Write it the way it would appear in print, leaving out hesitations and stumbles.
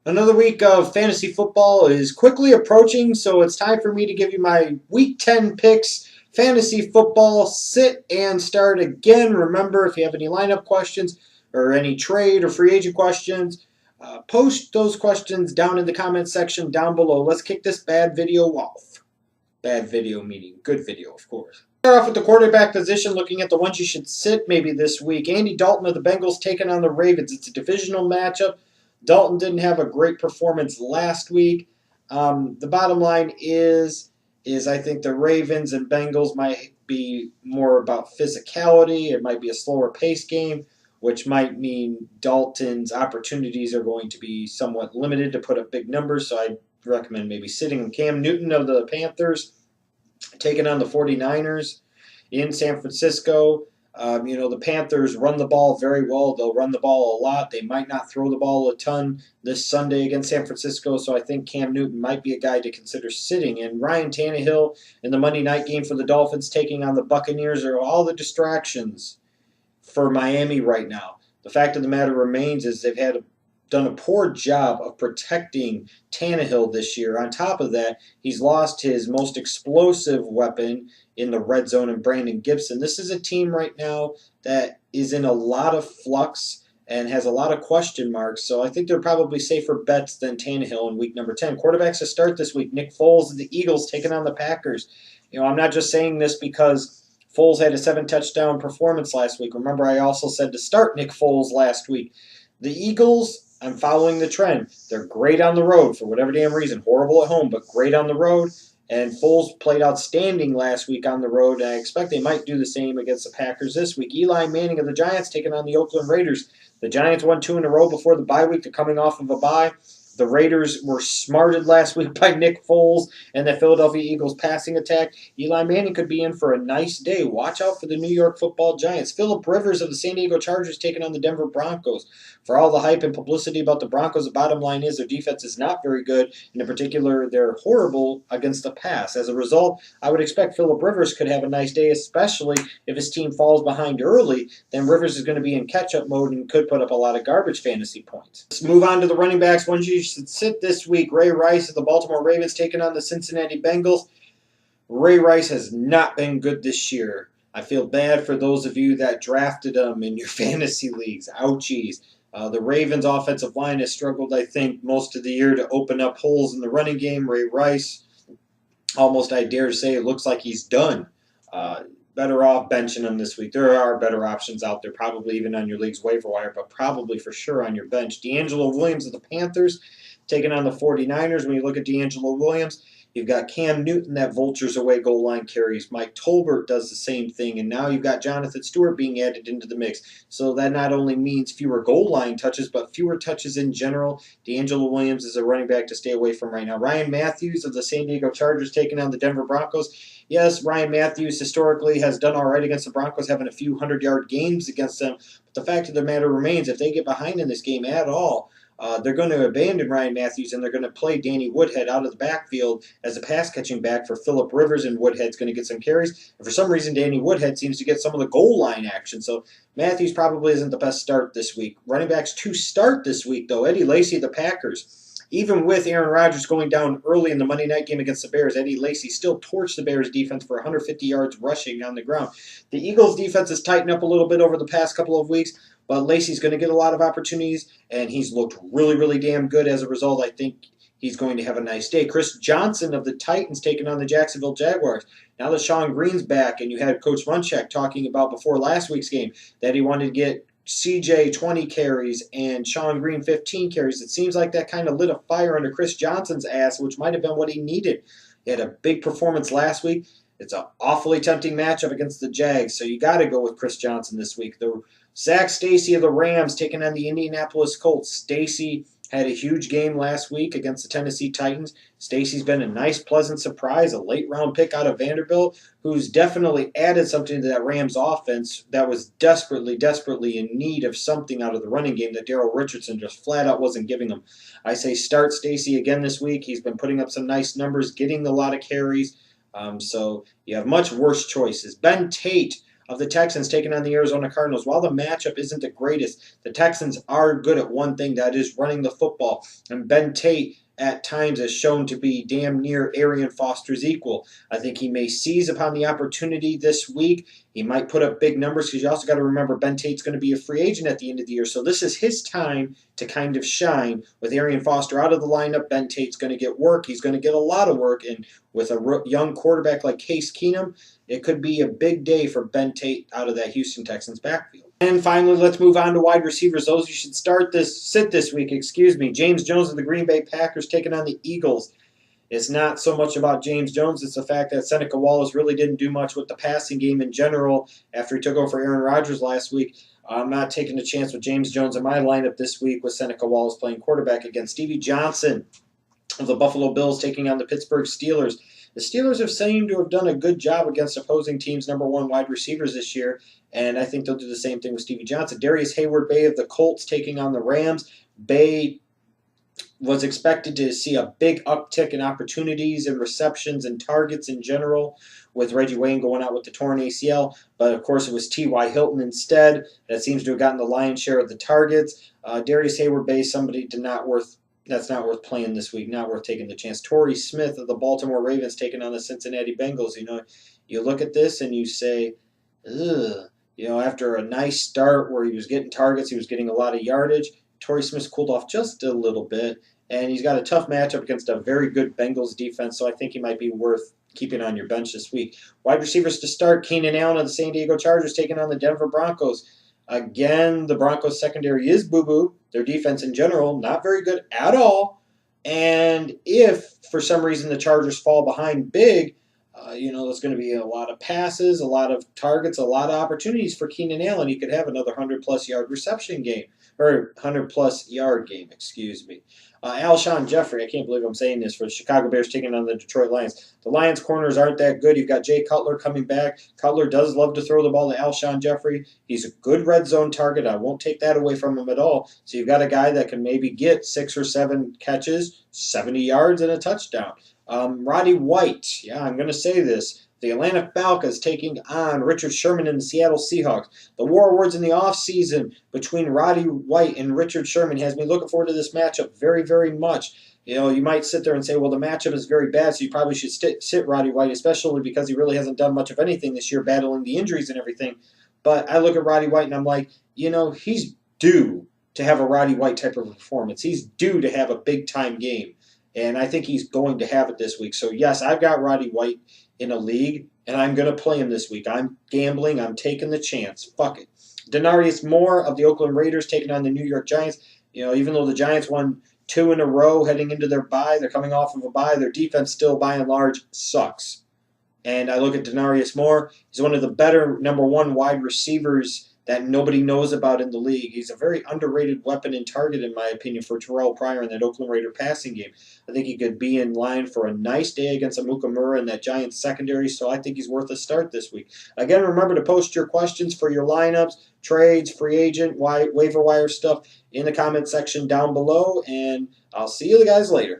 Another week of fantasy football is quickly approaching, so it's time for me to give you my week 10 picks. Fantasy football, sit and start again. Remember, if you have any lineup questions or any trade or free agent questions, post those questions down in the comments section down below. Let's kick this bad video off. Bad video meaning good video, of course. Start off with the quarterback position, looking at the ones you should sit maybe this week. Andy Dalton of the Bengals taking on the Ravens. It's a divisional matchup. Dalton didn't have a great performance last week. The bottom line is I think the Ravens and Bengals might be more about physicality. It might be a slower pace game, which might mean Dalton's opportunities are going to be somewhat limited to put up big numbers. So I recommend maybe sitting him. Cam Newton of the Panthers taking on the 49ers in San Francisco. The Panthers run the ball very well. They'll run the ball a lot. They might not throw the ball a ton this Sunday against San Francisco, so I think Cam Newton might be a guy to consider sitting. And Ryan Tannehill in the Monday night game for the Dolphins taking on the Buccaneers are all the distractions for Miami right now. The fact of the matter remains is they've done a poor job of protecting Tannehill this year. On top of that, he's lost his most explosive weapon in the red zone in Brandon Gibson. This is a team right now that is in a lot of flux and has a lot of question marks. So I think they're probably safer bets than Tannehill in week number 10. Quarterbacks to start this week: Nick Foles of the Eagles taking on the Packers. I'm not just saying this because Foles had a 7-touchdown performance last week. Remember, I also said to start Nick Foles last week. The Eagles, I'm following the trend. They're great on the road for whatever damn reason. Horrible at home, but great on the road. And Foles played outstanding last week on the road. And I expect they might do the same against the Packers this week. Eli Manning of the Giants taking on the Oakland Raiders. The Giants won 2 in a row before the bye week. They're coming off of a bye. The Raiders were smarted last week by Nick Foles and the Philadelphia Eagles passing attack. Eli Manning could be in for a nice day. Watch out for the New York Football Giants. Philip Rivers of the San Diego Chargers taking on the Denver Broncos. For all the hype and publicity about the Broncos, the bottom line is their defense is not very good, and in particular, they're horrible against the pass. As a result, I would expect Philip Rivers could have a nice day, especially if his team falls behind early. Then Rivers is going to be in catch-up mode and could put up a lot of garbage fantasy points. Let's move on to the running backs. Ones you should sit this week: Ray Rice of the Baltimore Ravens taking on the Cincinnati Bengals. Ray Rice has not been good this year. I feel bad for those of you that drafted him in your fantasy leagues. Ouchies. The Ravens' offensive line has struggled, I think, most of the year to open up holes in the running game. Ray Rice, almost I dare to say, it looks like he's done. Better off benching him this week. There are better options out there, probably even on your league's waiver wire, but probably for sure on your bench. DeAngelo Williams of the Panthers taking on the 49ers. When you look at DeAngelo Williams, you've got Cam Newton that vultures away goal line carries. Mike Tolbert does the same thing. And now you've got Jonathan Stewart being added into the mix. So that not only means fewer goal line touches, but fewer touches in general. DeAngelo Williams is a running back to stay away from right now. Ryan Matthews of the San Diego Chargers taking on the Denver Broncos. Yes, Ryan Matthews historically has done all right against the Broncos, having a few 100-yard games against them. But the fact of the matter remains, if they get behind in this game at all, they're going to abandon Ryan Matthews, and they're going to play Danny Woodhead out of the backfield as a pass-catching back for Philip Rivers, and Woodhead's going to get some carries. And for some reason, Danny Woodhead seems to get some of the goal line action. So Matthews probably isn't the best start this week. Running backs to start this week, though: Eddie Lacy of the Packers. Even with Aaron Rodgers going down early in the Monday night game against the Bears, Eddie Lacy still torched the Bears defense for 150 yards rushing on the ground. The Eagles defense has tightened up a little bit over the past couple of weeks, but Lacy's going to get a lot of opportunities, and he's looked really, really damn good as a result. I think he's going to have a nice day. Chris Johnson of the Titans taking on the Jacksonville Jaguars. Now that Sean Green's back, and you had Coach Munchak talking about before last week's game that he wanted to get CJ 20 carries and Sean Green 15 carries. It seems like that kind of lit a fire under Chris Johnson's ass, which might have been what he needed. He had a big performance last week. It's an awfully tempting matchup against the Jags, so you got to go with Chris Johnson this week. The Zach Stacy of the Rams taking on the Indianapolis Colts. Stacy had a huge game last week against the Tennessee Titans. Stacy's been a nice, pleasant surprise, a late-round pick out of Vanderbilt, who's definitely added something to that Rams offense that was desperately, desperately in need of something out of the running game that Daryl Richardson just flat out wasn't giving them. I say start Stacy again this week. He's been putting up some nice numbers, getting a lot of carries. So you have much worse choices. Ben Tate of the Texans taking on the Arizona Cardinals. While the matchup isn't the greatest, the Texans are good at one thing, that is running the football. And Ben Tate at times has shown to be damn near Arian Foster's equal. I think he may seize upon the opportunity this week. He might put up big numbers because you also got to remember Ben Tate's going to be a free agent at the end of the year. So this is his time to kind of shine. With Arian Foster out of the lineup, Ben Tate's going to get work. He's going to get a lot of work. And with a young quarterback like Case Keenum, it could be a big day for Ben Tate out of that Houston Texans backfield. And finally, let's move on to wide receivers. Those you should sit this week. James Jones of the Green Bay Packers taking on the Eagles. It's not so much about James Jones. It's the fact that Seneca Wallace really didn't do much with the passing game in general after he took over for Aaron Rodgers last week. I'm not taking a chance with James Jones in my lineup this week with Seneca Wallace playing quarterback against Stevie Johnson of the Buffalo Bills taking on the Pittsburgh Steelers. The Steelers have seemed to have done a good job against opposing teams' number one wide receivers this year, and I think they'll do the same thing with Stevie Johnson. Darius Hayward-Bay of the Colts taking on the Rams. Bay was expected to see a big uptick in opportunities and receptions and targets in general with Reggie Wayne going out with the torn ACL, but of course it was T.Y. Hilton instead that seems to have gotten the lion's share of the targets. Darius Hayward-Bay, somebody that's not worth playing this week, not worth taking the chance. Torrey Smith of the Baltimore Ravens taking on the Cincinnati Bengals. You look at this and you say, ugh. After a nice start where he was getting targets, he was getting a lot of yardage, Torrey Smith cooled off just a little bit, and he's got a tough matchup against a very good Bengals defense, so I think he might be worth keeping on your bench this week. Wide receivers to start, Keenan Allen of the San Diego Chargers taking on the Denver Broncos. Again, the Broncos secondary is boo-boo. Their defense in general, not very good at all. And if, for some reason, the Chargers fall behind big, there's going to be a lot of passes, a lot of targets, a lot of opportunities for Keenan Allen. He could have another 100-plus yard reception game, or 100-plus yard game, excuse me. Alshon Jeffrey, I can't believe I'm saying this, for the Chicago Bears taking on the Detroit Lions. The Lions corners aren't that good. You've got Jay Cutler coming back. Cutler does love to throw the ball to Alshon Jeffrey. He's a good red zone target. I won't take that away from him at all. So you've got a guy that can maybe get 6 or 7 catches, 70 yards, and a touchdown. Roddy White, I'm going to say this. The Atlanta Falcons taking on Richard Sherman and the Seattle Seahawks. The war words in the offseason between Roddy White and Richard Sherman has me looking forward to this matchup very, very much. You might sit there and say, well, the matchup is very bad, so you probably should sit Roddy White, especially because he really hasn't done much of anything this year, battling the injuries and everything. But I look at Roddy White and I'm like, he's due to have a Roddy White type of performance. He's due to have a big-time game. And I think he's going to have it this week. So, yes, I've got Roddy White in a league, and I'm going to play him this week. I'm gambling. I'm taking the chance. Fuck it. Denarius Moore of the Oakland Raiders taking on the New York Giants. Even though the Giants won 2 in a row heading into their bye, they're coming off of a bye, their defense still, by and large, sucks. And I look at Denarius Moore. He's one of the better number 1 wide receivers that nobody knows about in the league. He's a very underrated weapon and target, in my opinion, for Terrell Pryor in that Oakland Raider passing game. I think he could be in line for a nice day against Amukamura in that Giants secondary, so I think he's worth a start this week. Again, remember to post your questions for your lineups, trades, free agent, waiver wire stuff in the comment section down below, and I'll see you guys later.